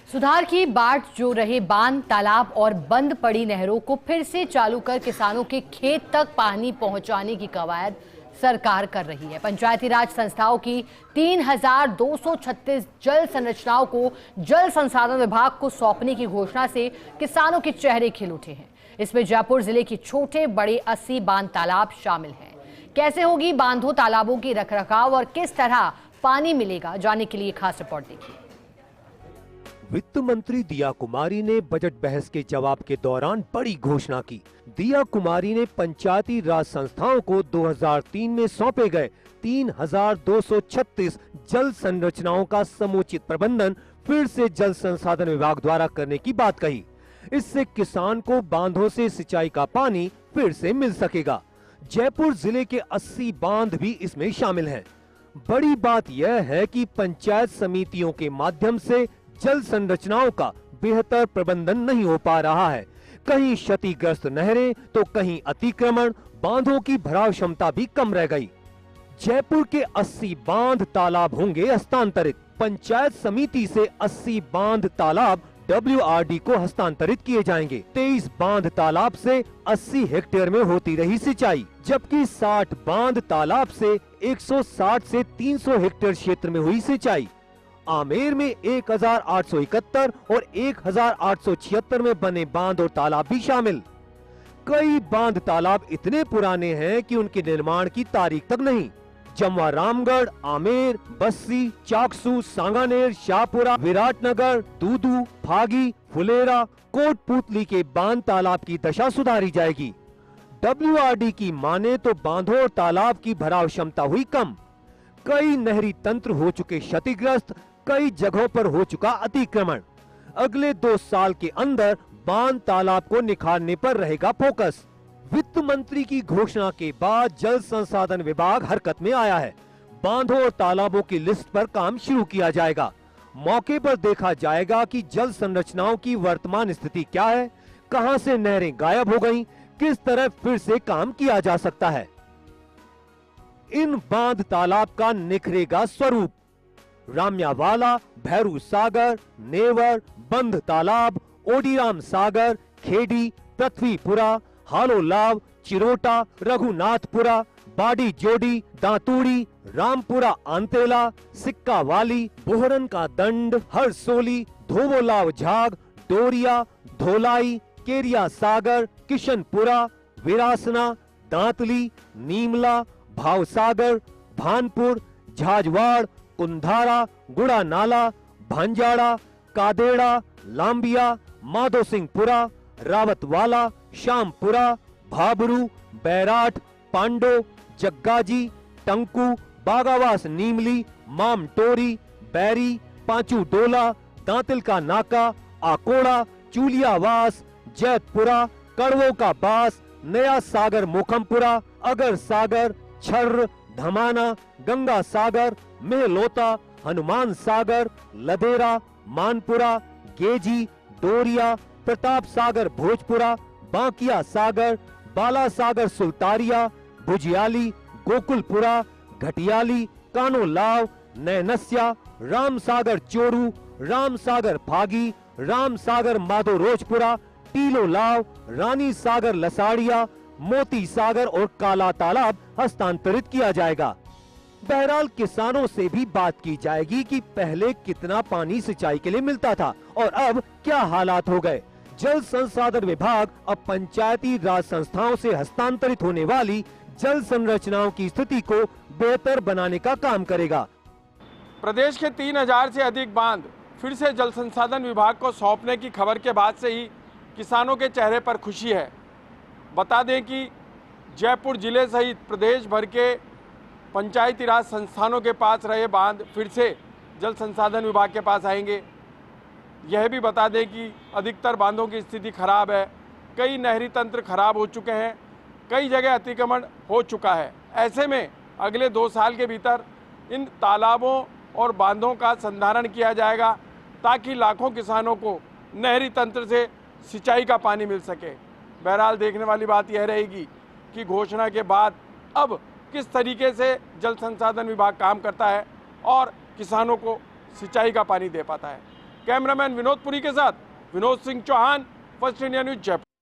सुधार की बाट जो रहे बांध, तालाब और बंद पड़ी नहरों को फिर से चालू कर किसानों के खेत तक पानी पहुंचाने की कवायद सरकार कर रही है। पंचायती राज संस्थाओं की 3,236 जल संरचनाओं को जल संसाधन विभाग को सौंपने की घोषणा से किसानों के चेहरे खिल उठे हैं। इसमें जयपुर जिले के छोटे बड़े 80 बांध तालाब शामिल हैं। कैसे होगी बांधों तालाबों की रखरखाव और किस तरह पानी मिलेगा, जानने के लिए खास रिपोर्ट देखिए। वित्त मंत्री दिया कुमारी ने बजट बहस के जवाब के दौरान बड़ी घोषणा की। दिया कुमारी ने पंचायती राज संस्थाओं को 2003 में सौंपे गए 3,236 जल संरचनाओं का समुचित प्रबंधन फिर से जल संसाधन विभाग द्वारा करने की बात कही। इससे किसान को बांधों से सिंचाई का पानी फिर से मिल सकेगा। जयपुर जिले के 80 बांध भी इसमें शामिल हैं। बड़ी बात यह है कि पंचायत समितियों के माध्यम से जल संरचनाओं का बेहतर प्रबंधन नहीं हो पा रहा है। कहीं क्षतिग्रस्त नहरें तो कहीं अतिक्रमण, बांधों की भराव क्षमता भी कम रह गई। जयपुर के 80 बांध तालाब होंगे हस्तांतरित। पंचायत समिति से 80 बांध तालाब WRD को हस्तांतरित किए जाएंगे। 23 बांध तालाब से 80 हेक्टेयर में होती रही सिंचाई, जबकि 60 बांध तालाब से 160 से 300 हेक्टेयर क्षेत्र में हुई सिंचाई। आमेर में 1,871 और 1,876 में बने बांध और तालाब भी शामिल। कई बांध तालाब इतने पुराने हैं कि उनके निर्माण की तारीख तक नहीं। जमवा रामगढ़, आमेर, बस्सी, चाकसू, सांगानेर, शाहपुरा, विराटनगर, दूदू, फागी, फुलेरा, कोटपुतली के बांध तालाब की दशा सुधारी जाएगी। WRD की माने तो बांधों और तालाब की भराव क्षमता हुई कम। कई नहरी तंत्र हो चुके क्षतिग्रस्त, कई जगहों पर हो चुका अतिक्रमण। अगले 2 साल के अंदर बांध तालाब को निखारने पर रहेगा फोकस। वित्त मंत्री की घोषणा के बाद जल संसाधन विभाग हरकत में आया है। बांधों और तालाबों की लिस्ट पर काम शुरू किया जाएगा। मौके पर देखा जाएगा कि जल संरचनाओं की वर्तमान स्थिति क्या है, कहां से नहरें गायब हो गईं, किस तरह फिर से काम किया जा सकता है। इन बांध तालाब का निखरेगा स्वरूप। राम्यावाला, भैरू सागर, नेवर, बंध तालाब, ओडीराम सागर, खेड़ी, पृथ्वीपुरा, हालोलाव, चिरोटा, रघुनाथपुरा, बाडी जोड़ी, दांतुड़ी, रामपुरा आंतेला, सिक्कावाली, बोहरन का दंड, हरसोली, धोवोलाव झाग, डोरिया, धोलाई, केरिया सागर, किशनपुरा, विरासना, दांतली, नीमला, भावसागर, भानपुर, झाजवाड़, कुंधारा, गुड़ा नाला, भांजाड़ा, कादेड़ा, लांबिया, माधो सिंहपुरा, रावतवाला, श्यामपुरा, भाबरू, बैराट, पांडो, जग्गाजी, टंकू, बागावास नीमली, मामटोरी, बैरी, पांचू डोला, दांतिल का नाका, आकोड़ा, चूलियावास, जैतपुरा, कड़वों का बास, नया सागर मोखमपुरा, अगर सागर, छर्र, धमाना, गंगा सागर, मेहलोता, हनुमान सागर, लदेरा, मानपुरा, गेजी, डोरिया, प्रताप सागर भोजपुरा, बांकिया सागर, बाला सागर सुल्तारिया, भुजियाली, गोकुलपुरा, घटियाली, कानोलाव, नैनस्या, राम सागर चोरू, राम सागर फागी, राम सागर माधो रोजपुरा, टीलोलाव, रानी सागर लसाड़िया, मोती सागर और काला तालाब हस्तांतरित किया जाएगा। बहरहाल किसानों से भी बात की जाएगी कि पहले कितना पानी सिंचाई के लिए मिलता था और अब क्या हालात हो गए। जल संसाधन विभाग अब पंचायती राज संस्थाओं से हस्तांतरित होने वाली जल संरचनाओं की स्थिति को बेहतर बनाने का काम करेगा। प्रदेश के 3,000 से अधिक बांध फिर से जल संसाधन विभाग को सौंपने की खबर के बाद से ही किसानों के चेहरे पर खुशी है। बता दें कि जयपुर जिले सहित प्रदेश भर के पंचायती राज संस्थानों के पास रहे बांध फिर से जल संसाधन विभाग के पास आएंगे। यह भी बता दें कि अधिकतर बांधों की स्थिति खराब है, कई नहरी तंत्र खराब हो चुके हैं, कई जगह अतिक्रमण हो चुका है। ऐसे में अगले 2 साल के भीतर इन तालाबों और बांधों का संधारण किया जाएगा ताकि लाखों किसानों को नहरी तंत्र से सिंचाई का पानी मिल सके। बहरहाल देखने वाली बात यह रहेगी कि घोषणा के बाद अब किस तरीके से जल संसाधन विभाग काम करता है और किसानों को सिंचाई का पानी दे पाता है। कैमरामैन विनोद पुरी के साथ Vinod Singh Chauhan, First India News, Jaipur.